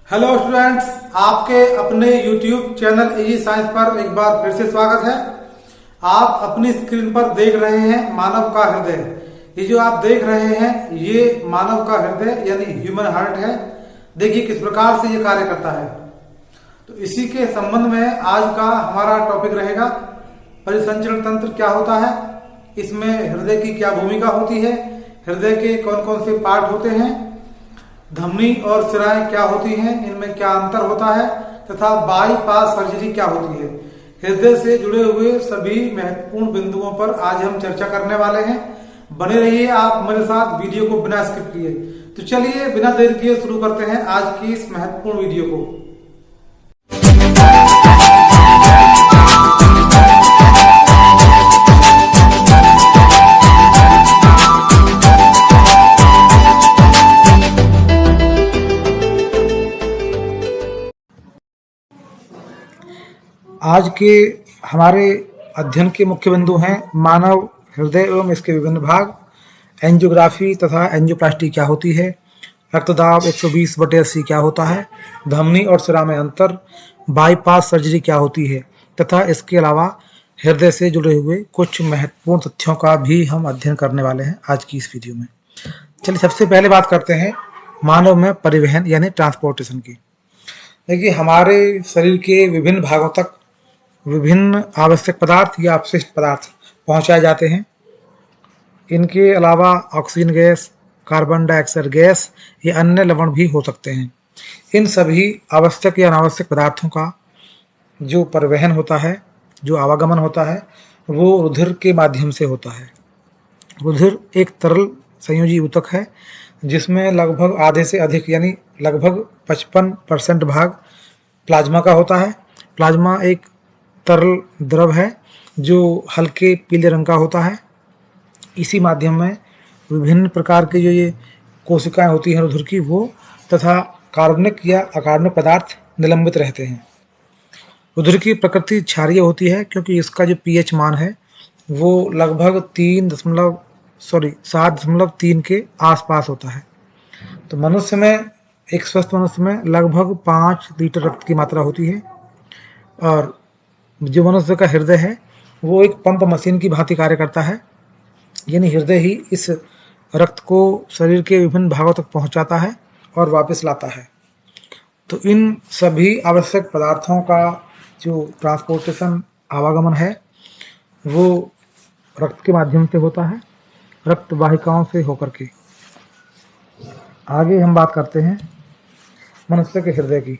Hello students, आपके अपने YouTube channel easy science पर एक बार फिर से स्वागत है। आप अपनी स्क्रीन पर देख रहे हैं मानव का हृदय। ये जो आप देख रहे हैं ये मानव का हृदय यानी ह्यूमन हार्ट है। देखिए किस प्रकार से ये कार्य करता है। तो इसी के संबंध में आज का हमारा टॉपिक रहेगा परिसंचरण तंत्र क्या होता है, इसमें हृदय की क्या भूमिका होती है, हृदय के कौन कौन से पार्ट होते हैं, धमनी और सिराएं क्या होती हैं, इनमें क्या अंतर होता है तथा बाईपास सर्जरी क्या होती है। हृदय से जुड़े हुए सभी महत्वपूर्ण बिंदुओं पर आज हम चर्चा करने वाले हैं। बने रहिए आप मेरे साथ वीडियो को बिना स्किप किए। तो चलिए बिना देर किए शुरू करते हैं आज की इस महत्वपूर्ण वीडियो को। आज के हमारे अध्ययन के मुख्य बिंदु हैं मानव हृदय एवं इसके विभिन्न भाग, एंजियोग्राफी तथा एंजियोप्लास्टी क्या होती है, रक्तदाब 120/80 क्या होता है, धमनी और सिरा में अंतर, बाईपास सर्जरी क्या होती है तथा इसके अलावा हृदय से जुड़े हुए कुछ महत्वपूर्ण तथ्यों का भी हम अध्ययन करने वाले हैं आज की इस वीडियो में। चलिए सबसे पहले बात करते हैं मानव में परिवहन यानी ट्रांसपोर्टेशन की। देखिए हमारे शरीर के विभिन्न भागों तक विभिन्न आवश्यक पदार्थ या अपशिष्ट पदार्थ पहुंचाए जाते हैं। इनके अलावा oxygen gas, carbon dioxide gas या अन्य लवण भी हो सकते हैं। इन सभी आवश्यक या अनावश्यक पदार्थों का जो परिवहन होता है, जो आवागमन होता है, वो रुधिर के माध्यम से होता है। रुधिर एक तरल संयोजी ऊतक है जिसमें लगभग आधे से अधिक यानी लगभग 55% भाग प्लाज्मा का होता है। प्लाज्मा एक तरल द्रव है जो हल्के पीले रंग का होता है। इसी माध्यम में विभिन्न प्रकार के जो ये कोशिकाएं होती हैं रुधिर की वो तथा कार्बनिक या अकार्बनिक पदार्थ निलंबित रहते हैं। रुधिर की प्रकृति क्षारीय होती है क्योंकि इसका जो पीएच मान है वो लगभग 7.3 के आसपास होता है। तो मनुष्य में, एक स्वस्थ मनुष्य में लगभग 5 लीटर रक्त की मात्रा होती है और जो मनुष्य का हृदय है वो एक पंप मशीन की भांति कार्य करता है, यानी हृदय ही इस रक्त को शरीर के विभिन्न भागों तक पहुंचाता है और वापस लाता है। तो इन सभी आवश्यक पदार्थों का जो ट्रांसपोर्टेशन आवागमन है वो रक्त के माध्यम से होता है, रक्त वाहिकाओं से होकर के। आगे हम बात करते हैं मनुष्य के हृदय की।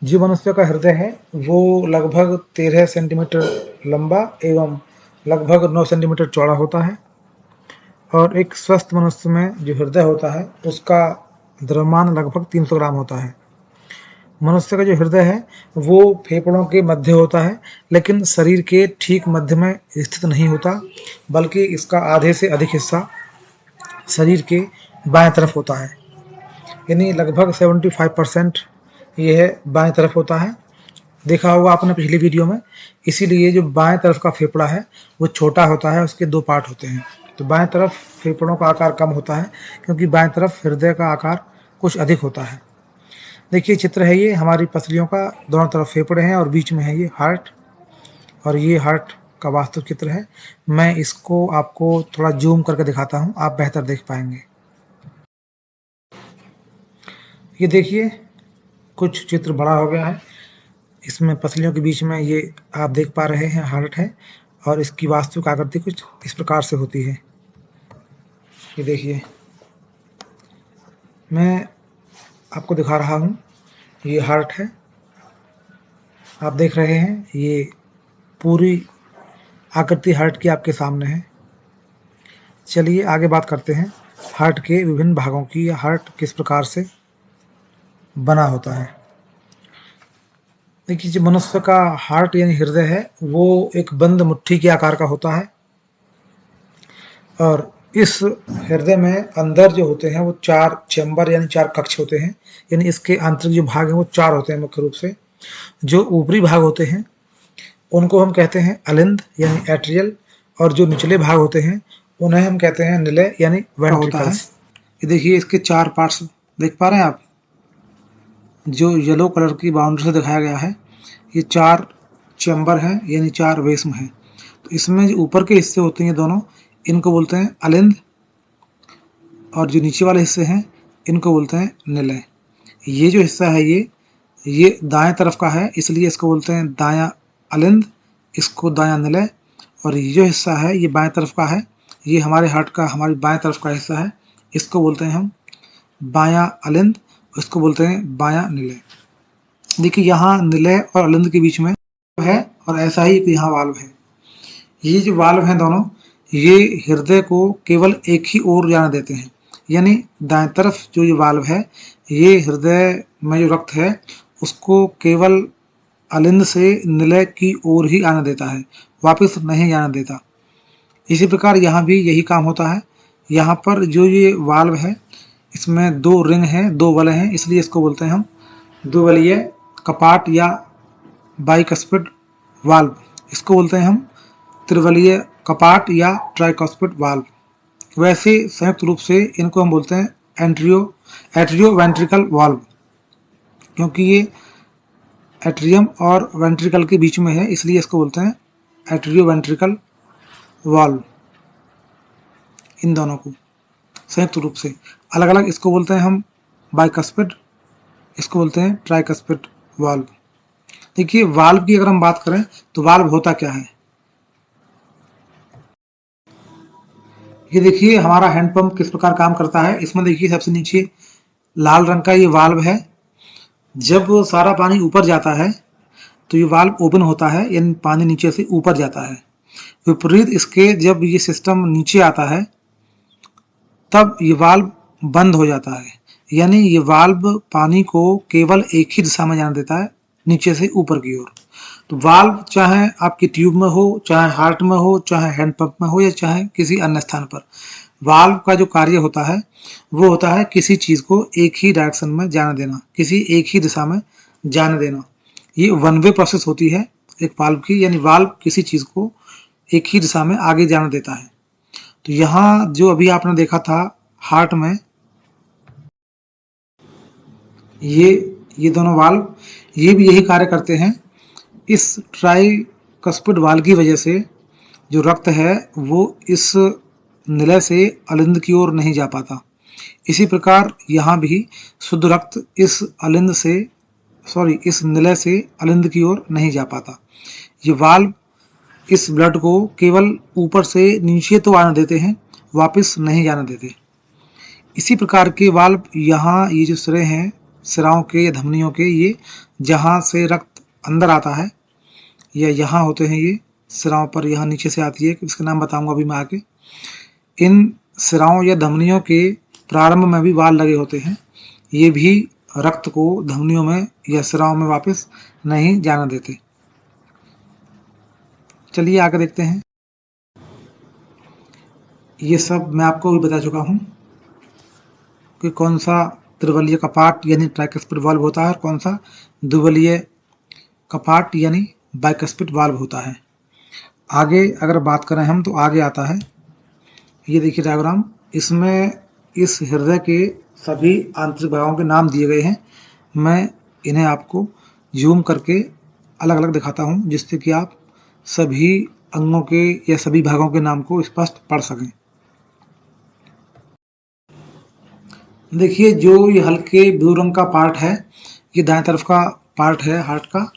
जो मनुष्य का हृदय है वो लगभग 13 सेंटीमीटर लंबा एवं लगभग 9 सेंटीमीटर चौड़ा होता है और एक स्वस्थ मनुष्य में जो हृदय होता है उसका द्रव्यमान लगभग 300 ग्राम होता है। मनुष्य का जो हृदय है वो फेफड़ों के मध्य होता है, लेकिन शरीर के ठीक मध्य में स्थित नहीं होता, बल्कि इसका आधे से अधिक हिस्सा शरीर के बाएं तरफ होता है, यानी लगभग 75% यह बाएं तरफ होता है। देखा होगा आपने पिछली वीडियो में। इसीलिए जो बाएं तरफ का फेफड़ा है वो छोटा होता है, उसके 2 पार्ट होते हैं। तो बाएं तरफ फेफड़ों का आकार कम होता है क्योंकि बाएं तरफ हृदय का आकार कुछ अधिक होता है। देखिए चित्र है ये हमारी पसलियों का, दोनों तरफ फेफड़े हैं और बीच में है ये हार्ट, और ये हार्ट का वास्तविक चित्र है। मैं इसको आपको थोड़ा जूम करके दिखाता हूँ, आप बेहतर देख पाएंगे। ये देखिए कुछ चित्र बड़ा हो गया है, इसमें पसलियों के बीच में ये आप देख पा रहे हैं हार्ट है और इसकी वास्तविक आकृति कुछ इस प्रकार से होती है। ये देखिए मैं आपको दिखा रहा हूँ, ये हार्ट है, आप देख रहे हैं। ये पूरी आकृति हार्ट की आपके सामने है। चलिए आगे बात करते हैं हार्ट के विभिन्न भागों की, या हार्ट किस प्रकार से बना होता है। देखिए जो मनुष्य का हार्ट यानी हृदय है वो एक बंद मुट्ठी के आकार का होता है और इस हृदय में अंदर जो होते हैं वो 4 चैम्बर यानी 4 कक्ष होते हैं, यानी इसके आंतरिक जो भाग हैं वो 4 होते हैं मुख्य रूप से। जो ऊपरी भाग होते हैं उनको हम कहते हैं अलिंद यानी एट्रियल, और जो निचले भाग होते हैं उन्हें हम कहते हैं निलय यानी वेंट्रिकल्स। ये देखिए इसके 4 पार्ट्स देख पा रहे हैं आप। जो येलो कलर की बाउंड्री से दिखाया गया है, ये 4 चैम्बर हैं, यानी 4 वेस्म हैं। तो इसमें जो ऊपर के हिस्से होते हैं दोनों, इनको बोलते हैं अलिंद, और जो नीचे वाले हिस्से हैं इनको बोलते हैं निलय। ये जो हिस्सा है ये दाएं तरफ का है, इसलिए इसको बोलते हैं दायां अलिंद, इसको दायां निलय। और ये जो हिस्सा है ये बाएं तरफ का है, ये हमारे हार्ट का हमारी बाएं तरफ का हिस्सा है, इसको बोलते हैं हम बायां अलिंद, इसको बोलते हैं बायां निलय। देखिए यहाँ निलय और अलिंद के बीच में है, और ऐसा ही यहाँ वाल्व है। ये जो वाल्व हैं दोनों, ये हृदय को केवल एक ही ओर जाने देते हैं, यानी दाएं तरफ जो ये वाल्व है, ये हृदय में जो रक्त है उसको केवल अलिंद से निलय की ओर ही आने देता है, वापस नहीं जाने देता। इसी प्रकार यहाँ भी यही काम होता है। यहाँ पर जो ये वाल्व है इसमें 2 रिंग हैं, 2 वलय हैं, इसलिए इसको बोलते हैं हम द्विवलीय कपाट या बाइकस्पिड वाल्व। इसको बोलते हैं हम त्रिवलीय कपाट या ट्राइकस्पिड वाल्व। वैसे संयुक्त रूप से इनको हम बोलते हैं एट्रियो वेंट्रिकल वाल्व, क्योंकि ये एट्रियम और वेंट्रिकल के बीच में है, इसलिए इसको बोलते हैं एट्रियो वेंट्रिकल वाल्व। इन दोनों को संयुक्त रूप से, अलग अलग इसको बोलते हैं हम बाइकस्पिड, इसको बोलते हैं ट्राइकस्पिड वाल्व। देखिए वाल्व की अगर हम बात करें तो वाल्व होता क्या है। ये देखिए हमारा हैंडपंप किस प्रकार काम करता है। इसमें देखिए सबसे नीचे लाल रंग का ये वाल्व है। जब सारा पानी ऊपर जाता है तो ये वाल्व ओपन होता है, यानी पानी नीचे से ऊपर जाता है। विपरीत इसके जब ये सिस्टम नीचे आता है तब ये वाल्व बंद हो जाता है, यानी ये वाल्व पानी को केवल एक ही दिशा में जाने देता है, नीचे से ऊपर की ओर। तो वाल्व चाहे आपकी ट्यूब में हो, चाहे हार्ट में हो, चाहे हैंडपंप में हो, या चाहे किसी अन्य स्थान पर, वाल्व का जो कार्य होता है वो होता है किसी चीज को एक ही डायरेक्शन में जाने देना, किसी एक ही दिशा में जाने देना। ये वन वे प्रोसेस होती है एक वाल्व की, यानी वाल्व किसी चीज को एक ही दिशा में आगे जाने देता है। तो यहाँ जो अभी आपने देखा था हार्ट में, ये दोनों वाल्व ये भी यही कार्य करते हैं। इस ट्राइकस्पिड वाल्व की वजह से जो रक्त है वो इस निलय से अलिंद की ओर नहीं जा पाता। इसी प्रकार यहाँ भी शुद्ध रक्त इस निलय से अलिंद की ओर नहीं जा पाता। ये वाल्व इस ब्लड को केवल ऊपर से नीचे तो आने देते हैं, वापस नहीं जाने देते। इसी प्रकार के वाल्व यहाँ ये जो सिरे हैं, सिराओं के या धमनियों के, ये जहाँ से रक्त अंदर आता है या यहाँ होते हैं, ये सिराओं पर यहाँ नीचे से आती है, इसका नाम बताऊंगा अभी मैं आगे। इन सिराओं या धमनियों के प्रारंभ में भी वाल्व लगे होते हैं, ये भी रक्त को धमनियों में या सिराओं में वापस नहीं जाने देते। चलिए आगे देखते हैं। ये सब मैं आपको भी बता चुका हूँ कि कौन सा त्रिवलीय कपाट यानी ट्राइकस्पिड वाल्व होता है और कौन सा द्विवलीय कपाट यानी बाइकस्पिड वाल्व होता है। आगे अगर बात करें हम तो आगे आता है, ये देखिए डायग्राम, इसमें इस हृदय के सभी आंतरिक भागों के नाम दिए गए हैं। मैं इन्हें आपको जूम करके अलग अलग दिखाता हूँ, जिससे कि आप सभी अंगों के या सभी भागों के नाम को स्पष्ट पढ़ सकें। देखिए जो ये हल्के ब्लू रंग का पार्ट है, ये दाएं तरफ का पार्ट है हार्ट का।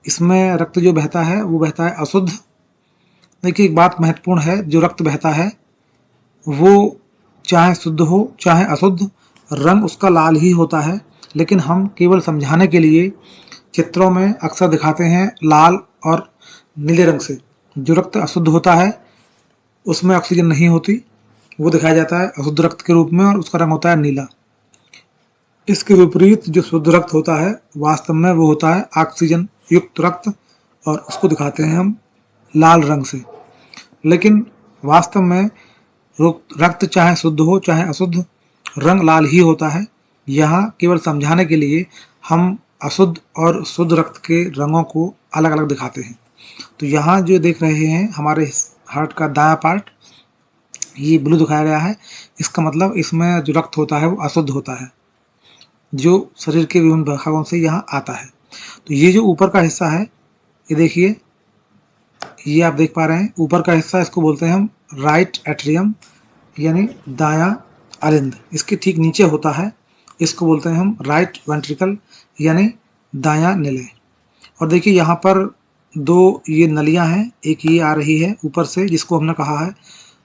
इसमें रक्त जो बहता है वो बहता है अशुद्ध। देखिए एक बात महत्वपूर्ण है, जो रक्त बहता है वो चाहे शुद्ध हो चाहे अशुद्ध, रंग उसका लाल ही होता है। लेकिन हम केवल समझाने के लिए चित्रों में अक्सर दिखाते हैं लाल और नीले रंग से। जो रक्त अशुद्ध होता है उसमें ऑक्सीजन नहीं होती, वो दिखाया जाता है अशुद्ध रक्त के रूप में, और उसका रंग होता है नीला। इसके विपरीत जो शुद्ध रक्त होता है वास्तव में वो होता है ऑक्सीजन युक्त रक्त, और उसको दिखाते हैं हम लाल रंग से। लेकिन वास्तव में रक्त चाहे शुद्ध हो चाहे अशुद्ध, रंग लाल ही होता है। यहाँ केवल समझाने के लिए हम अशुद्ध और शुद्ध रक्त के रंगों को अलग अलग दिखाते हैं। तो यहाँ जो देख रहे हैं हमारे हार्ट का दायां पार्ट, ये ब्लू दिखाया गया है, इसका मतलब इसमें जो रक्त होता है वो अशुद्ध होता है। जो शरीर के विभिन्न भागों से यहाँ आता है। तो ये जो ऊपर का हिस्सा है, ये देखिए, ये आप देख पा रहे हैं ऊपर का हिस्सा, इसको बोलते हैं हम राइट एट्रियम यानी दायां अलिंद। इसके ठीक नीचे होता है, इसको बोलते हैं हम राइट वेंट्रिकल यानी दायां निलय। और देखिए यहाँ पर दो ये नलियां हैं, एक ये आ रही है ऊपर से जिसको हमने कहा है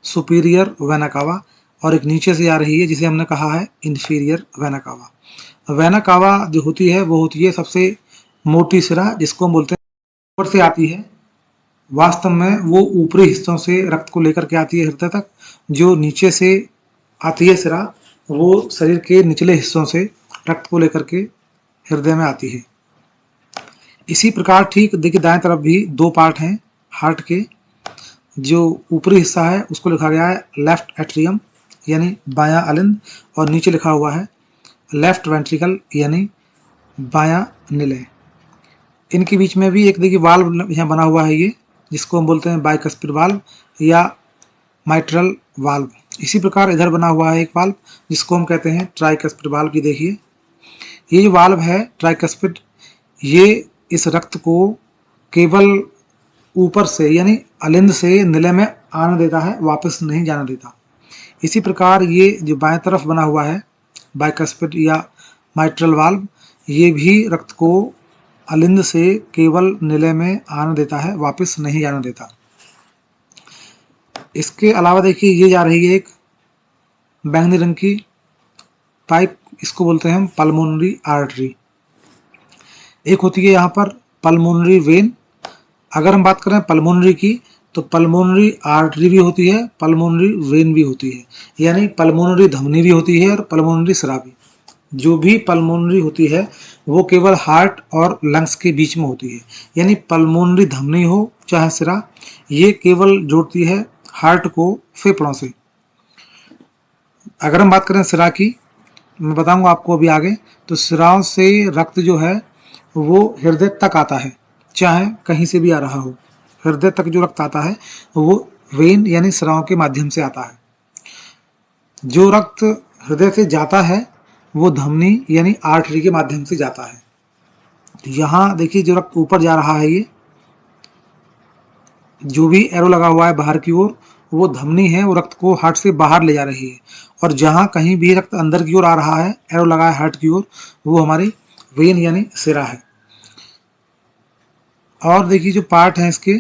सुपीरियर वेना कावा, और एक नीचे से आ रही है जिसे हमने कहा है inferior vena cava. Vena cava जो होती है वो होती है सबसे मोटी सिरा, जिसको हम बोलते हैं ऊपर से आती है। वास्तव में वो ऊपरी हिस्सों से रक्त को लेकर के आती है हृदय तक। जो नीचे से आती है सिरा, वो शरीर के निचले हिस्सों से रक्त को लेकर के हृदय में आती है। इसी प्रकार ठीक देखिए दाएं तरफ भी दो पार्ट हैं हार्ट के। जो ऊपरी हिस्सा है उसको लिखा गया है लेफ्ट एट्रियम यानी बायां अलिंद, और नीचे लिखा हुआ है लेफ्ट वेंट्रिकल यानी बायां निलय। इनके बीच में भी एक देखिए वाल्व यहाँ बना हुआ है, ये जिसको हम बोलते हैं बाइकस्पिड वाल्व या माइट्रल वाल्व। इसी प्रकार इधर बना हुआ है एक वाल्व जिसको हम कहते हैं ट्राइकस्पिड वाल्व। की देखिए ये जो वाल्व है ट्राइकस्पिड, ये इस रक्त को केवल ऊपर से यानी अलिंद से निलय में आने देता है, वापस नहीं जाने देता। इसी प्रकार ये जो बाएं तरफ बना हुआ है बाइकस्पिड या माइट्रल वाल्व, ये भी रक्त को अलिंद से केवल निलय में आने देता है, वापस नहीं जाने देता। इसके अलावा देखिए ये जा रही है एक बैंगनी रंग की पाइप, इसको बोलते हैं हम पल्मोनरी आर्टरी। एक होती है यहाँ पर पल्मोनरी वेन। अगर हम बात करें पल्मोनरी की, तो पल्मोनरी आर्टरी भी होती है, पल्मोनरी वेन भी होती है, यानी पल्मोनरी धमनी भी होती है और पल्मोनरी सिरा भी। जो भी पल्मोनरी होती है वो केवल हार्ट और लंग्स के बीच में होती है, यानी पल्मोनरी धमनी हो चाहे सिरा, ये केवल जोड़ती है हार्ट को फेफड़ों से। अगर हम बात करें सिरा की, मैं बताऊंगा आपको अभी आगे, तो सिराओं से रक्त जो है वो हृदय तक आता है, चाहे कहीं से भी आ रहा हो। हृदय तक जो रक्त आता है वो वेन यानी सिराओं के माध्यम से आता है। जो रक्त हृदय से जाता है वो धमनी यानी आर्टरी के माध्यम से जाता है। तो यहाँ देखिए जो रक्त ऊपर जा रहा है, ये जो भी एरो लगा हुआ है बाहर की ओर, वो धमनी है, वो रक्त को हार्ट से बाहर ले जा रही है। और जहाँ कहीं भी रक्त अंदर की ओर आ रहा है, एरो लगा है हार्ट की ओर, वो हमारी वेन यानी सिरा है। और देखिए जो पार्ट है इसके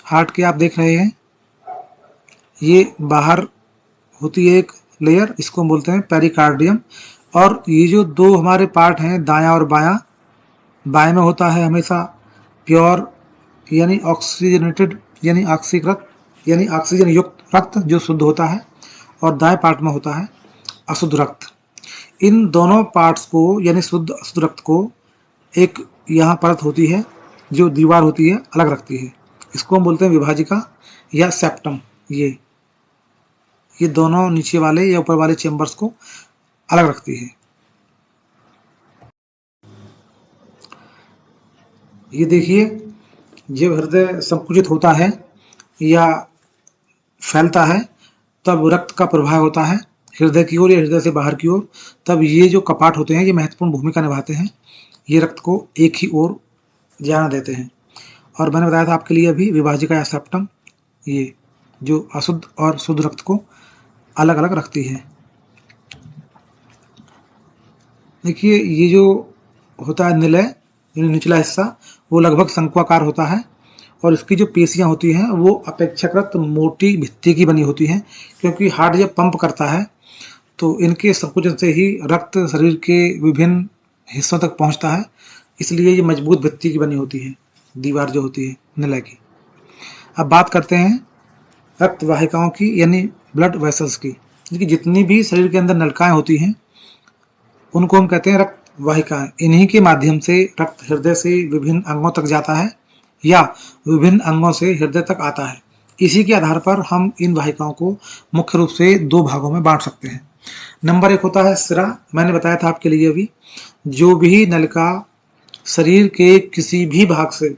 हार्ट के आप देख रहे हैं, ये बाहर होती है एक लेयर, इसको हम बोलते हैं पेरिकार्डियम। और ये जो दो हमारे पार्ट हैं दायां और बायां, बाएं में होता है हमेशा प्योर यानी ऑक्सीजनेटेड यानी ऑक्सीकृत यानी ऑक्सीजन युक्त रक्त जो शुद्ध होता है, और दाएं पार्ट में होता है अशुद्ध रक्त। इन दोनों पार्ट्स को यानी शुद्ध अशुद्ध रक्त को एक यहाँ परत होती है जो दीवार होती है अलग रखती है, इसको हम बोलते हैं विभाजिका या सेप्टम। ये दोनों नीचे वाले या ऊपर वाले चेम्बर्स को अलग रखती है। ये देखिए जब हृदय संकुचित होता है या फैलता है, तब रक्त का प्रवाह होता है हृदय की ओर या हृदय से बाहर की ओर। तब ये जो कपाट होते हैं ये महत्वपूर्ण भूमिका निभाते हैं, ये रक्त को एक ही ओर जाना देते हैं। और मैंने बताया था आपके लिए अभी विभाजिका या सेप्टम, ये जो अशुद्ध और शुद्ध रक्त को अलग अलग रखती है। देखिए ये जो होता है निलय यानी निचला हिस्सा, वो लगभग शंक्वाकार होता है, और इसकी जो पेशियां होती हैं वो अपेक्षाकृत मोटी भित्ति की बनी होती हैं, क्योंकि हार्ट जब पंप करता है तो इनके संकुचन से ही रक्त शरीर के विभिन्न हिस्सों तक पहुंचता है, इसलिए ये मजबूत भित्ति की बनी होती है दीवार जो होती है निलय की। अब बात करते हैं रक्त वाहिकाओं की यानी ब्लड वेसल्स की। क्योंकि जितनी भी शरीर के अंदर नलिकाएं होती हैं उनको हम कहते हैं रक्त वाहिकाएं। इन्हीं के माध्यम से रक्त हृदय से विभिन्न अंगों तक जाता है या विभिन्न अंगों से हृदय तक आता है। इसी के आधार पर हम इन वाहिकाओं को मुख्य रूप से दो भागों में बांट सकते हैं। नंबर एक होता है सिरा, मैंने बताया था आपके लिए अभी, जो भी नलिका शरीर के किसी भी भाग से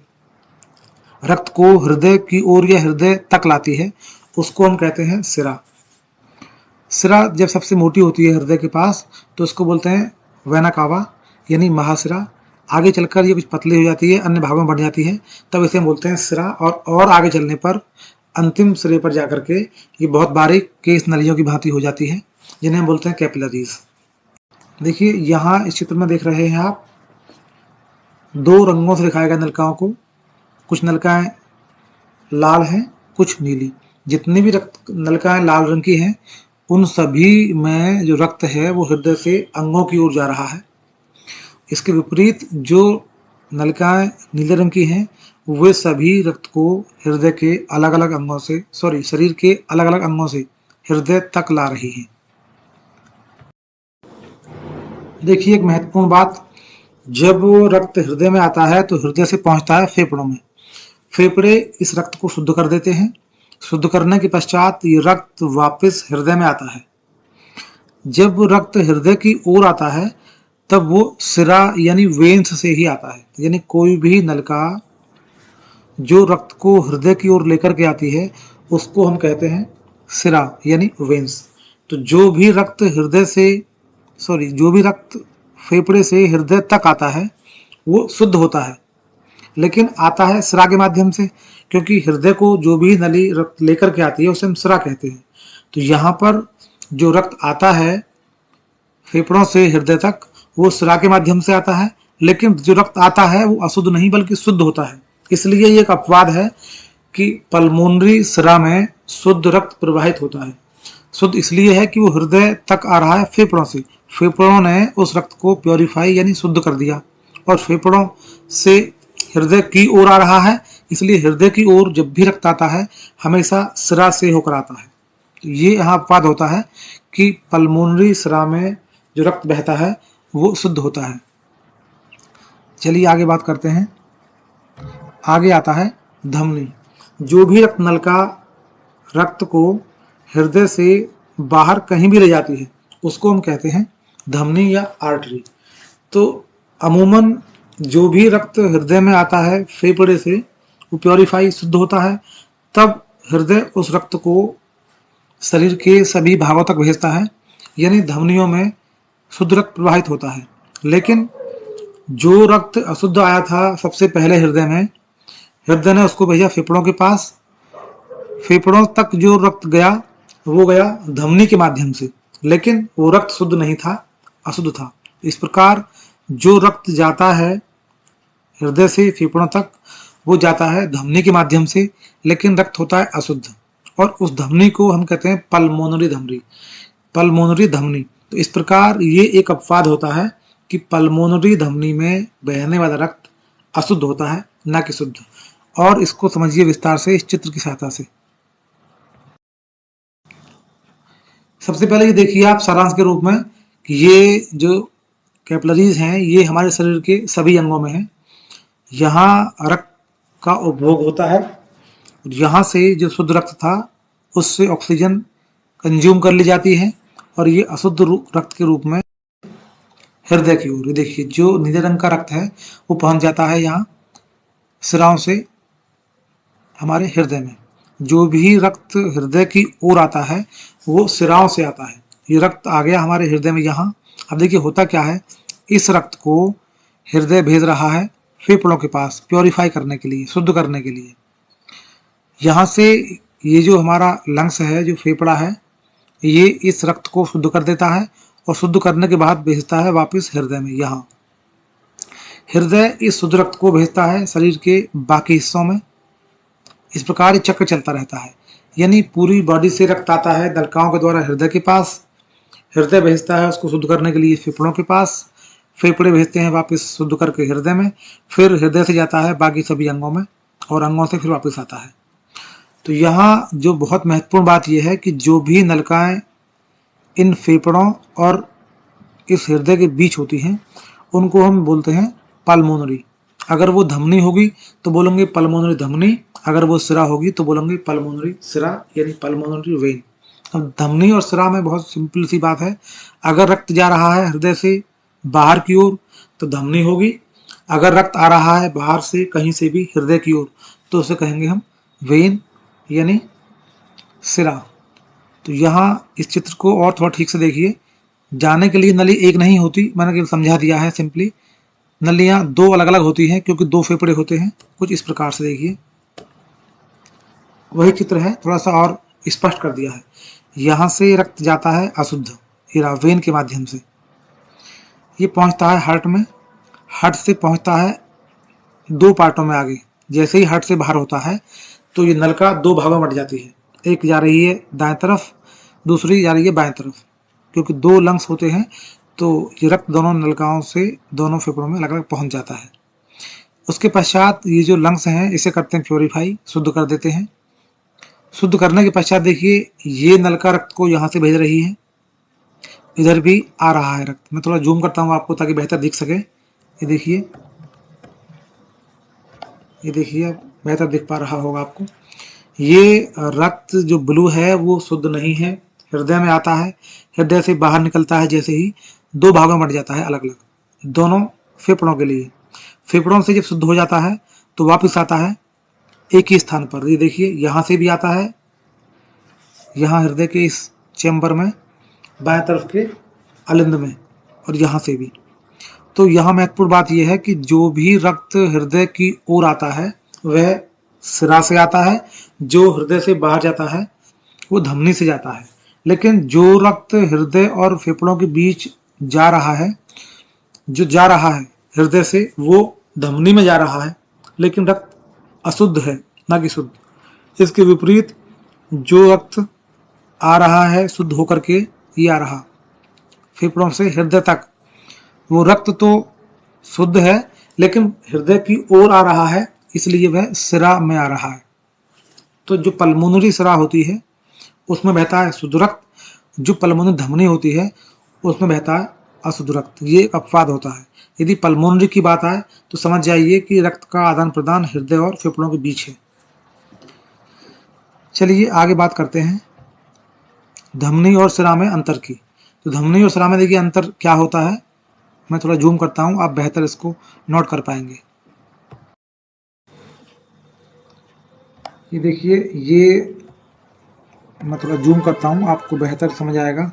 रक्त को हृदय की ओर या हृदय तक लाती है उसको हम कहते हैं सिरा। सिरा जब सबसे मोटी होती है हृदय के पास तो उसको बोलते हैं वेना कावा यानी महासिरा। आगे चलकर ये कुछ पतली हो जाती है, अन्य भागों में बढ़ जाती है, तब इसे हम बोलते हैं सिरा। और आगे चलने पर अंतिम सिरे पर जाकर के ये बहुत बारीक केस नलियों की भांति हो जाती है, जिन्हें हम बोलते हैं कैपिलरीज। देखिए यहाँ इस चित्र में देख रहे हैं आप, दो रंगों से दिखाया गया नलिकाओं को। कुछ नलिकाएं लाल हैं, कुछ नीली। जितनी भी रक्त नलिकाएं लाल रंग की हैं, उन सभी में जो रक्त है वो हृदय से अंगों की ओर जा रहा है। इसके विपरीत जो नलिकाएं नीले रंग की हैं, वे सभी रक्त को हृदय के अलग अलग अंगों से शरीर के अलग अलग अंगों से हृदय तक ला रही हैं। देखिए एक महत्वपूर्ण बात, जब रक्त हृदय में आता है तो हृदय से पहुंचता है फेफड़ों में। फेफड़े इस रक्त को शुद्ध कर देते हैं। शुद्ध करने के पश्चात ये रक्त वापस हृदय में आता है। जब रक्त हृदय की ओर आता है तब वो सिरा यानी वेन्स से ही आता है। यानी कोई भी नलिका जो रक्त को हृदय की ओर लेकर के आती है उसको हम कहते हैं सिरा यानी वेन्स। तो जो भी रक्त फेफड़े से हृदय तक आता है वो शुद्ध होता है, लेकिन आता है सिरा के माध्यम से, क्योंकि हृदय को जो भी नली रक्त लेकर के आती है उसे हम सिरा कहते हैं। तो यहाँ पर जो रक्त आता है फेफड़ों से हृदय तक वो सिरा के माध्यम से आता है, लेकिन जो रक्त आता है वो अशुद्ध नहीं बल्कि शुद्ध होता है। इसलिए ये एक अपवाद है कि पल्मोनरी सिरा में शुद्ध रक्त प्रवाहित होता है। शुद्ध इसलिए है कि वो हृदय तक आ रहा है फेफड़ों से। फेफड़ों ने उस रक्त को प्योरीफाई यानी शुद्ध कर दिया, और फेफड़ों से हृदय की ओर आ रहा है। इसलिए हृदय की ओर जब भी रक्त आता है हमेशा सिरा से होकर आता है। तो ये यहाँ अपवाद होता है कि पल्मोनरी सिरा में जो रक्त बहता है वो शुद्ध होता है। चलिए आगे बात करते हैं। आगे आता है धमनी। जो भी रक्त नलिका रक्त को हृदय से बाहर कहीं भी ले जाती है उसको हम कहते हैं धमनी या आर्टरी। तो अमूमन जो भी रक्त हृदय में आता है फेफड़े से वो प्योरीफाई शुद्ध होता है, तब हृदय उस रक्त को शरीर के सभी भागों तक भेजता है, यानी धमनियों में शुद्ध रक्त प्रवाहित होता है। लेकिन जो रक्त अशुद्ध आया था सबसे पहले हृदय में, हृदय ने उसको भेजा फेफड़ों के पास। फेफड़ों तक जो रक्त गया वो गया धमनी के माध्यम से, लेकिन वो रक्त शुद्ध नहीं था, अशुद्ध था। इस प्रकार जो रक्त जाता है हृदय से फेफड़ों तक वो जाता है धमनी के माध्यम से, लेकिन रक्त होता है अशुद्ध, और उस धमनी को हम कहते हैं पल्मोनरी धमनी। तो इस प्रकार ये एक अपवाद होता है कि पल्मोनरी धमनी में बहने वाला रक्त अशुद्ध होता है, न कि शुद्ध। और इसको समझिए विस्तार से इस चित्र की सहायता से। सबसे पहले ये देखिए आप सारांश के रूप में कि ये जो कैपिलरीज हैं ये हमारे शरीर के सभी अंगों में हैं। यहाँ रक्त का उपभोग होता है, यहाँ से जो शुद्ध रक्त था उससे ऑक्सीजन कंज्यूम कर ली जाती है, और ये अशुद्ध रक्त के रूप में हृदय की ओर, देखिए जो नीले रंग का रक्त है वो पहुंच जाता है यहाँ सिराओं से हमारे हृदय में। जो भी रक्त हृदय की ओर आता है वो सिराओं से आता है। ये रक्त आ गया हमारे हृदय में यहाँ। अब देखिए होता क्या है, इस रक्त को हृदय भेज रहा है फेफड़ों के पास प्योरीफाई करने के लिए, शुद्ध करने के लिए। यहाँ से ये जो हमारा लंग्स है, जो फेफड़ा है, ये इस रक्त को शुद्ध कर देता है, और शुद्ध करने के बाद भेजता है वापस हृदय में। यहाँ हृदय इस शुद्ध रक्त को भेजता है शरीर के बाकी हिस्सों में। इस प्रकार ये चक्र चलता रहता है, यानी पूरी बॉडी से रक्त आता है नलिकाओं के द्वारा हृदय के पास, हृदय भेजता है उसको शुद्ध करने के लिए फेफड़ों के पास, फेफड़े भेजते हैं वापस शुद्ध करके हृदय में, फिर हृदय से जाता है बाकी सभी अंगों में, और अंगों से फिर वापस आता है। तो यहाँ जो बहुत महत्वपूर्ण बात यह है कि जो भी नलिकाएं इन फेफड़ों और इस हृदय के बीच होती हैं उनको हम बोलते हैं पल्मोनरी। अगर वो धमनी होगी तो बोलेंगे पल्मोनरी धमनी, अगर वो सिरा होगी तो बोलेंगे पल्मोनरी सिरा यानी पल्मोनरी वेन। अब धमनी और सिरा में बहुत सिंपल सी बात है, अगर रक्त जा रहा है हृदय से बाहर की ओर तो धमनी होगी, अगर रक्त आ रहा है बाहर से कहीं से भी हृदय की ओर तो उसे कहेंगे हम वेन यानी सिरा। तो यहाँ इस चित्र को और थोड़ा ठीक से देखिए जाने के लिए नली एक नहीं होती, मैंने केवल समझा दिया है सिंपली। नलियां दो अलग अलग होती हैं क्योंकि दो फेफड़े होते हैं। कुछ इस प्रकार से देखिए, वही चित्र है, थोड़ा सा और स्पष्ट कर दिया है। यहाँ से रक्त जाता है अशुद्ध हीरा वेन के माध्यम से, ये पहुंचता है हार्ट में। हार्ट से पहुंचता है दो पार्टों में आगे। जैसे ही हार्ट से बाहर होता है तो ये नलका दो भागों में बट जाती है, एक जा रही है दाएं तरफ, दूसरी जा रही है बाएं तरफ। क्योंकि दो लंग्स होते हैं तो ये रक्त दोनों नलिकाओं से दोनों फेफड़ों में अलग अलग पहुंच जाता है। उसके पश्चात ये जो लंग्स हैं इसे करते हैं प्योरीफाई, शुद्ध कर देते हैं। शुद्ध करने के पश्चात देखिए ये नलका रक्त को यहाँ से भेज रही है, इधर भी आ रहा है रक्त। मैं थोड़ा जूम करता हूँ आपको ताकि बेहतर दिख सके। ये देखिए, ये देखिए बेहतर दिख पा रहा होगा आपको। ये रक्त जो ब्लू है वो शुद्ध नहीं है, हृदय में आता है, हृदय से बाहर निकलता है, जैसे ही दो भागों में बट जाता है अलग अलग दोनों फेफड़ों के लिए। फेफड़ों से जब शुद्ध हो जाता है तो वापस आता है एक ही स्थान पर। ये देखिए यहाँ से भी आता है, यहाँ हृदय के इस चैम्बर में बाएं तरफ के अलिंद में, और यहाँ से भी। तो यहाँ महत्वपूर्ण बात यह है कि जो भी रक्त हृदय की ओर आता है वह सिरा से आता है, जो हृदय से बाहर जाता है वो धमनी से जाता है। लेकिन जो रक्त हृदय और फेफड़ों के बीच जा रहा है, जो जा रहा है हृदय से, वो धमनी में जा रहा है, लेकिन रक्त अशुद्ध है, ना कि शुद्ध। इसके विपरीत जो रक्त आ रहा है शुद्ध होकर के, ये आ रहा फेफड़ों से हृदय तक, वो रक्त तो शुद्ध है लेकिन हृदय की ओर आ रहा है, इसलिए वह सिरा में आ रहा है। तो जो पल्मोनरी सिरा होती है उसमें बहता है शुद्ध रक्त, जो पल्मोनरी धमनी होती है उसमें बहता है अशुद्ध रक्त। ये एक अपवाद होता है। यदि पल्मोनरी की बात आए तो समझ जाइए कि रक्त का आदान प्रदान हृदय और फेफड़ों के बीच है। चलिए आगे बात करते हैं धमनी और सिरा में अंतर की। तो धमनी और सिरा में देखिए अंतर क्या होता है, मैं थोड़ा जूम करता हूं, आप बेहतर इसको नोट कर पाएंगे। ये देखिए, ये मैं थोड़ा जूम करता हूं, आपको बेहतर समझ आएगा।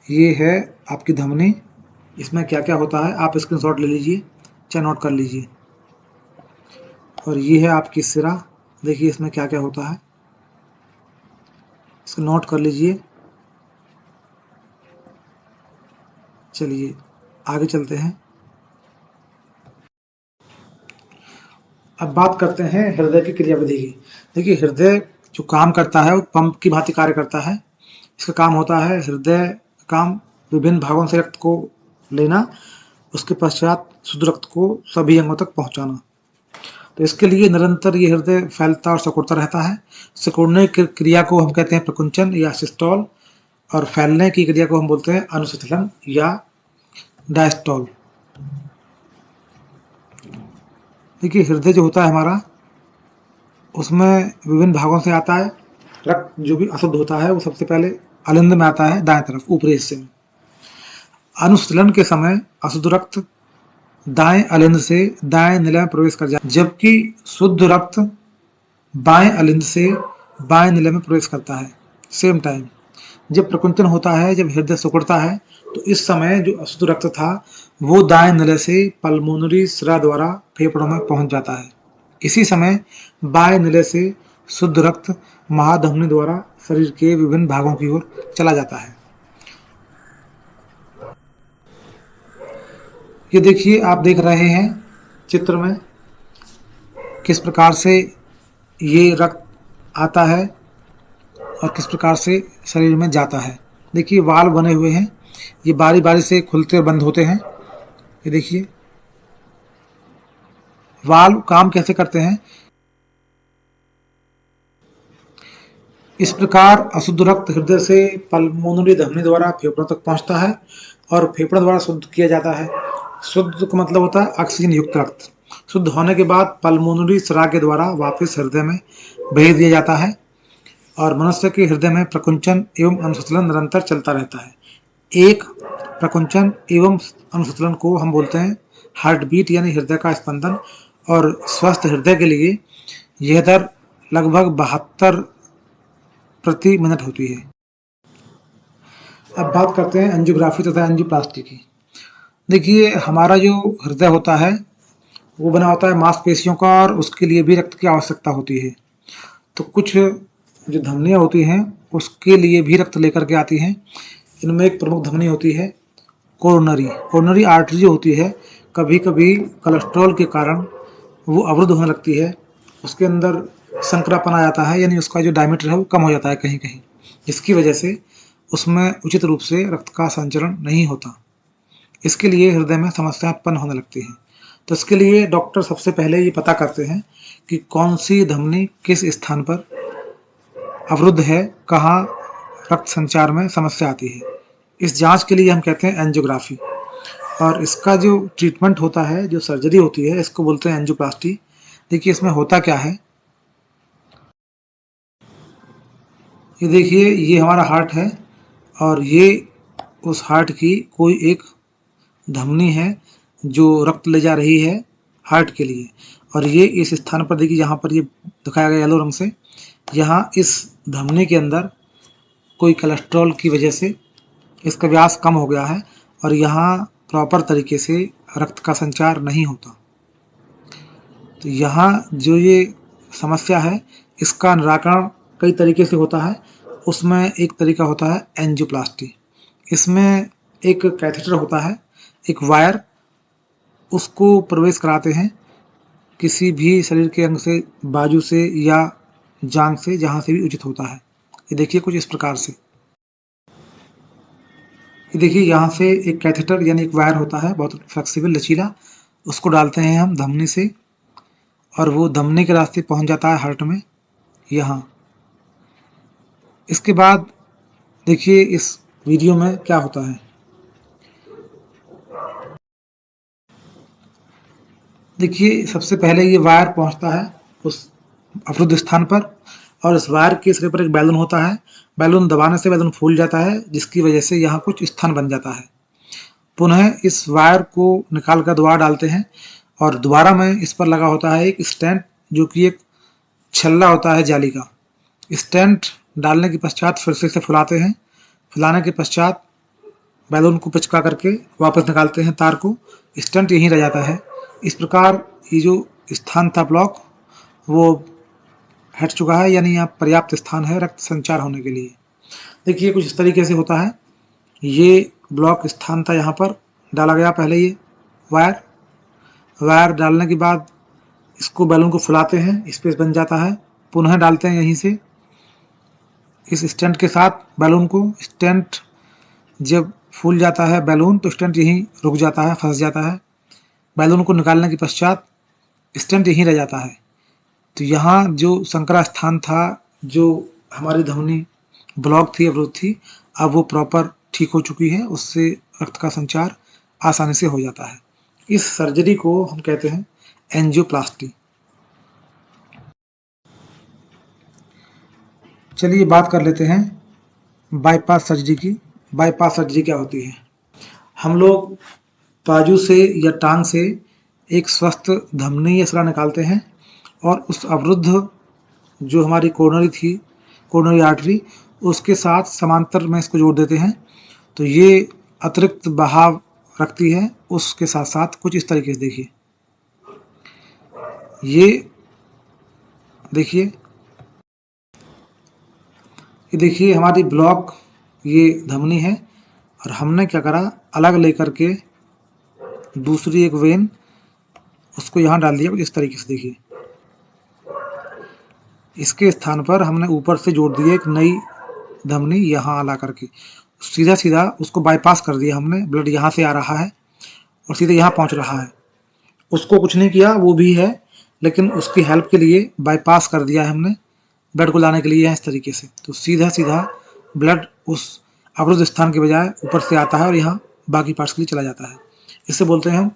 ये है आपकी धमनी, इसमें क्या क्या होता है आप स्क्रीनशॉट ले लीजिए, चाहे नोट कर लीजिए। और ये है आपकी सिरा, देखिए इसमें क्या क्या होता है, इसको नोट कर लीजिए। चलिए आगे चलते हैं। अब बात करते हैं हृदय की क्रियाविधि की। देखिए हृदय जो काम करता है वो पंप की भांति कार्य करता है। इसका काम होता है, हृदय काम विभिन्न भागों से रक्त को लेना, उसके पश्चात शुद्ध रक्त को सभी अंगों तक पहुंचाना। तो इसके लिए निरंतर ये हृदय फैलता और सिकुड़ता रहता है। सिकुड़ने की क्रिया को हम कहते हैं प्रकुंचन या सिस्टोल, और फैलने की क्रिया को हम बोलते हैं अनुशीतलन या डायस्टोल। देखिए हृदय जो होता है हमारा, उसमें विभिन्न भागों से आता है रक्त। जो भी अशुद्ध होता है वो सबसे पहले अलिंद में आता है, दाएं तरफ ऊपरी हिस्से में। अनुशीतलन के समय अशुद्ध रक्त दाएं अलिंद से दाएं निलय में प्रवेश कर जाता है, जबकि शुद्ध रक्त बाएं अलिंद से बाएं निलय में प्रवेश करता है सेम टाइम। जब प्रकुंचन होता है, जब हृदय सिकुड़ता है, तो इस समय जो अशुद्ध रक्त था वो दाएं निलय से पल्मोनरी सिरा द्वारा फेफड़ों में पहुंच जाता है। इसी समय बाएं निलय से शुद्ध रक्त महाधमनी द्वारा शरीर के विभिन्न भागों की ओर चला जाता है। ये देखिए, आप देख रहे हैं चित्र में किस प्रकार से ये रक्त आता है और किस प्रकार से शरीर में जाता है। देखिए वाल्व बने हुए हैं, ये बारी बारी से खुलते और बंद होते हैं। ये देखिए वाल्व काम कैसे करते हैं। इस प्रकार अशुद्ध रक्त हृदय से पल्मोनरी धमनी द्वारा फेफड़ों तक पहुंचता है और फेफड़ों द्वारा शुद्ध किया जाता है। शुद्ध का मतलब होता है ऑक्सीजन युक्त रक्त। शुद्ध होने के बाद पल्मोनरी सिरा के द्वारा वापस हृदय में भेज दिया जाता है और मनुष्य के हृदय में प्रकुंचन एवं अनुशीतलन निरंतर चलता रहता है। एक प्रकुंचन एवं अनुशीतलन को हम बोलते हैं हार्ट बीट, यानी हृदय का स्पंदन। और स्वस्थ हृदय के लिए यह दर लगभग 72 प्रति मिनट होती है। अब बात करते हैं एंजियोग्राफी तथा एंजियोप्लास्टी की। देखिए, हमारा जो हृदय होता है वो बना होता है मांसपेशियों का, और उसके लिए भी रक्त की आवश्यकता होती है। तो कुछ जो धमनियाँ होती हैं उसके लिए भी रक्त लेकर के आती हैं। इनमें एक प्रमुख धमनी होती है कोरोनरी आर्टरी जो होती है, कभी कभी कोलेस्ट्रॉल के कारण वो अवरुद्ध होने लगती है। उसके अंदर संकरापन आ जाता है, यानी उसका जो डायमीटर है वो कम हो जाता है कहीं कहीं, जिसकी वजह से उसमें उचित रूप से रक्त का संचरण नहीं होता। इसके लिए हृदय में समस्याएं उत्पन्न होने लगती हैं। तो इसके लिए डॉक्टर सबसे पहले ये पता करते हैं कि कौन सी धमनी किस स्थान पर अवरुद्ध है, कहाँ रक्त संचार में समस्या आती है। इस जांच के लिए हम कहते हैं एंजियोग्राफी। और इसका जो ट्रीटमेंट होता है, जो सर्जरी होती है, इसको बोलते हैं एंजियोप्लास्टी। देखिए इसमें होता क्या है, ये देखिए ये हमारा हार्ट है और ये उस हार्ट की कोई एक धमनी है जो रक्त ले जा रही है हार्ट के लिए। और ये इस स्थान पर देखिए, यहाँ पर ये दिखाया गया येलो रंग से, यहाँ इस धमनी के अंदर कोई कोलेस्ट्रॉल की वजह से इसका व्यास कम हो गया है और यहाँ प्रॉपर तरीके से रक्त का संचार नहीं होता। तो यहाँ जो ये समस्या है इसका निराकरण कई तरीके से होता है। उसमें एक तरीका होता है एंजियोप्लास्टी। इसमें एक कैथेटर होता है, एक वायर, उसको प्रवेश कराते हैं किसी भी शरीर के अंग से, बाजू से या जांघ से, जहाँ से भी उचित होता है। ये देखिए कुछ इस प्रकार से, ये देखिए यहाँ से एक कैथेटर यानी एक वायर होता है, बहुत फ्लेक्सिबल लचीला, उसको डालते हैं हम धमनी से और वो धमनी के रास्ते पहुँच जाता है हार्ट में यहाँ। इसके बाद देखिए इस वीडियो में क्या होता है। देखिए सबसे पहले ये वायर पहुंचता है उस अवरुद्ध स्थान पर और इस वायर के सिरे पर एक बैलून होता है। बैलून दबाने से बैलून फूल जाता है, जिसकी वजह से यहाँ कुछ स्थान बन जाता है। पुनः इस वायर को निकाल कर दोबारा डालते हैं और दोबारा में इस पर लगा होता है एक स्टेंट, जो कि एक छल्ला होता है जाली का। स्टेंट डालने के पश्चात फिर से इसे फुलाते हैं। फुलाने के पश्चात बैलून को पिचका करके वापस निकालते हैं तार को, स्टेंट यहीं रह जाता है। इस प्रकार ये जो स्थान था ब्लॉक वो हट चुका है, यानी यहाँ पर्याप्त स्थान है रक्त संचार होने के लिए। देखिए कुछ इस तरीके से होता है। ये ब्लॉक स्थान था, यहाँ पर डाला गया पहले ये वायर डालने के बाद इसको बैलून को फुलाते हैं, स्पेस बन जाता है। पुनः डालते हैं यहीं से इस स्टेंट के साथ बैलून को। स्टेंट जब फूल जाता है बैलून तो स्टेंट यहीं रुक जाता है, फंस जाता है। बैलून को निकालने के पश्चात स्टेंट यहीं रह जाता है। तो यहाँ जो संकरा स्थान था, जो हमारी धमनी ब्लॉक थी, अवरुद्ध थी, अब वो प्रॉपर ठीक हो चुकी है, उससे रक्त का संचार आसानी से हो जाता है। इस सर्जरी को हम कहते हैं एंजियोप्लास्टी। चलिए बात कर लेते हैं बाईपास सर्जरी की। बाईपास सर्जरी क्या होती है? हम लोग बाजू से या टांग से एक स्वस्थ धमनी या सिरा निकालते हैं और उस अवरुद्ध जो हमारी कोरोनरी आर्टरी, उसके साथ समांतर में इसको जोड़ देते हैं। तो ये अतिरिक्त बहाव रखती है। उसके साथ साथ कुछ इस तरीके से देखिए, ये देखिए हमारी ब्लॉक ये धमनी है और हमने क्या करा, अलग लेकर के दूसरी एक वेन उसको यहाँ डाल दिया कुछ इस तरीके से। देखिए इसके स्थान पर हमने ऊपर से जोड़ दिया एक नई धमनी, यहाँ ला करके सीधा उसको बाईपास कर दिया हमने। ब्लड यहाँ से आ रहा है और सीधे यहाँ पहुँच रहा है। उसको कुछ नहीं किया, वो भी है, लेकिन उसकी हेल्प के लिए बाईपास कर दिया है हमने, ब्लड को लाने के लिए है इस तरीके से। तो सीधा ब्लड उस अवरुद्ध स्थान के बजाय ऊपर से आता है और यहाँ बाकी पार्ट्स के लिए चला जाता है। इसे बोलते हैं हम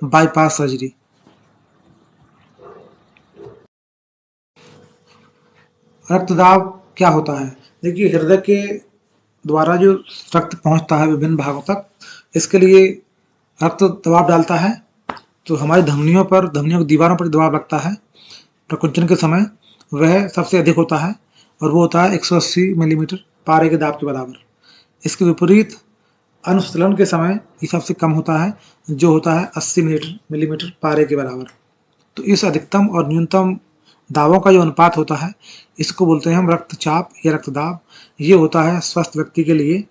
बाईपास सर्जरी। रक्तदाब क्या होता है? देखिए हृदय के द्वारा जो रक्त पहुंचता है विभिन्न भागों तक, इसके लिए रक्त दबाव डालता है। तो हमारी धमनियों की दीवारों पर दबाव लगता है प्रकुंचन के समय, वह सबसे अधिक होता है और वो होता है 180 मिलीमीटर पारे के दाब के बराबर। इसके विपरीत अनुस्थलन के समय ये सबसे कम होता है, जो होता है 80 मिलीमीटर पारे के बराबर। तो इस अधिकतम और न्यूनतम दाबों का जो अनुपात होता है, इसको बोलते हैं हम रक्तचाप या रक्तदाब। ये होता है स्वस्थ व्यक्ति के लिए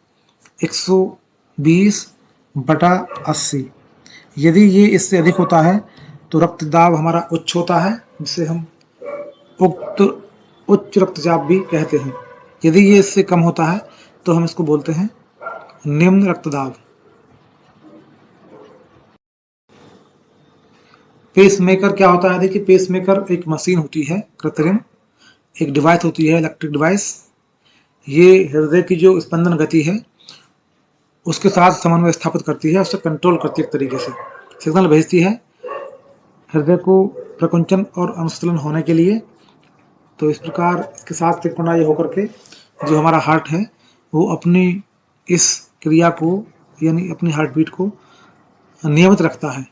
120/80। यदि ये इससे अधिक होता है तो रक्तदाब हमारा उच्च होता है, जिसे हम उच्च रक्तचाप भी कहते हैं। यदि ये इससे कम होता है तो हम इसको बोलते हैं निम्न रक्तदाब। पेसमेकर क्या होता है? देखिए, पेसमेकर एक मशीन होती है कृत्रिम, एक डिवाइस होती है, इलेक्ट्रिक डिवाइस। ये हृदय की जो स्पंदन गति है उसके साथ समन्वय स्थापित करती है, उससे कंट्रोल करती है, एक तरीके से सिग्नल भेजती है हृदय को प्रकुंचन और अनुस्थलन होने के लिए। तो इस प्रकार इसके साथ त्रिकोणीय होकर के जो हमारा हार्ट है वो अपनी इस क्रिया को, यानी अपनी हार्ट बीट को नियमित रखता है।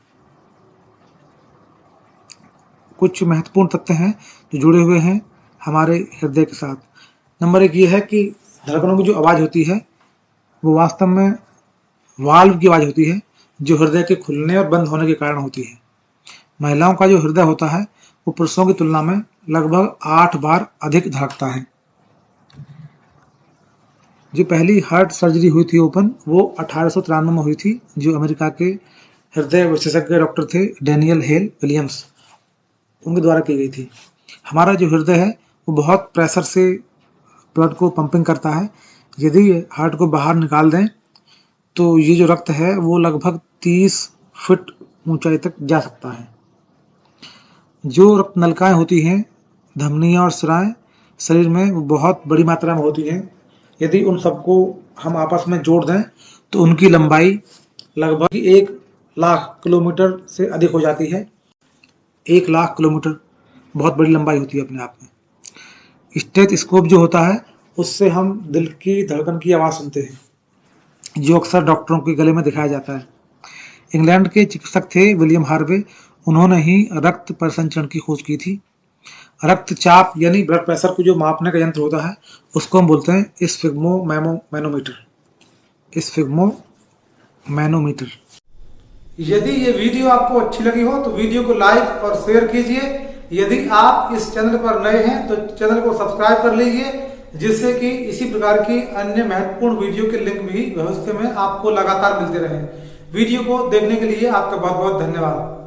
कुछ महत्वपूर्ण तथ्य हैं जो जुड़े हुए हैं हमारे हृदय के साथ। नंबर 1 ये है कि धड़कनों की जो आवाज़ होती है वो वास्तव में वाल्व की आवाज़ होती है, जो हृदय के खुलने और बंद होने के कारण होती है। महिलाओं का जो हृदय होता है वो पुरुषों की तुलना में लगभग 8 बार अधिक धड़कता है। जो पहली हार्ट सर्जरी हुई थी ओपन, वो 1893 में हुई थी, जो अमेरिका के हृदय विशेषज्ञ डॉक्टर थे डैनियल हेल विलियम्स, उनके द्वारा की गई थी। हमारा जो हृदय है वो बहुत प्रेशर से ब्लड को पंपिंग करता है। यदि हार्ट को बाहर निकाल दें तो ये जो रक्त है वो लगभग 30 फीट ऊंचाई तक जा सकता है। जो रक्त नलिकाएं होती हैं, धमनियां और सिराएं शरीर में, वो बहुत बड़ी मात्रा में होती हैं। यदि उन सबको हम आपस में जोड़ दें तो उनकी लंबाई लगभग 1 लाख किलोमीटर से अधिक हो जाती है। 1 लाख किलोमीटर बहुत बड़ी लंबाई होती है अपने आप में। स्टेथोस्कोप जो होता है उससे हम दिल की धड़कन की आवाज़ सुनते हैं, जो अक्सर डॉक्टरों के गले में दिखाया जाता है। इंग्लैंड के चिकित्सक थे विलियम हार्वे, उन्होंने ही रक्त परिसंचरण की खोज की थी। रक्तचाप यानी ब्लड प्रेशर को जो मापने का यंत्र होता है उसको हम बोलते हैं स्फिग्मोमैनोमीटर। यदि ये वीडियो आपको अच्छी लगी हो तो वीडियो को लाइक और शेयर कीजिए। यदि आप इस चैनल पर नए हैं तो चैनल को सब्सक्राइब कर लीजिए, जिससे कि इसी प्रकार की अन्य महत्वपूर्ण वीडियो के लिंक भी भविष्य में आपको लगातार मिलते रहें। वीडियो को देखने के लिए आपका बहुत बहुत धन्यवाद।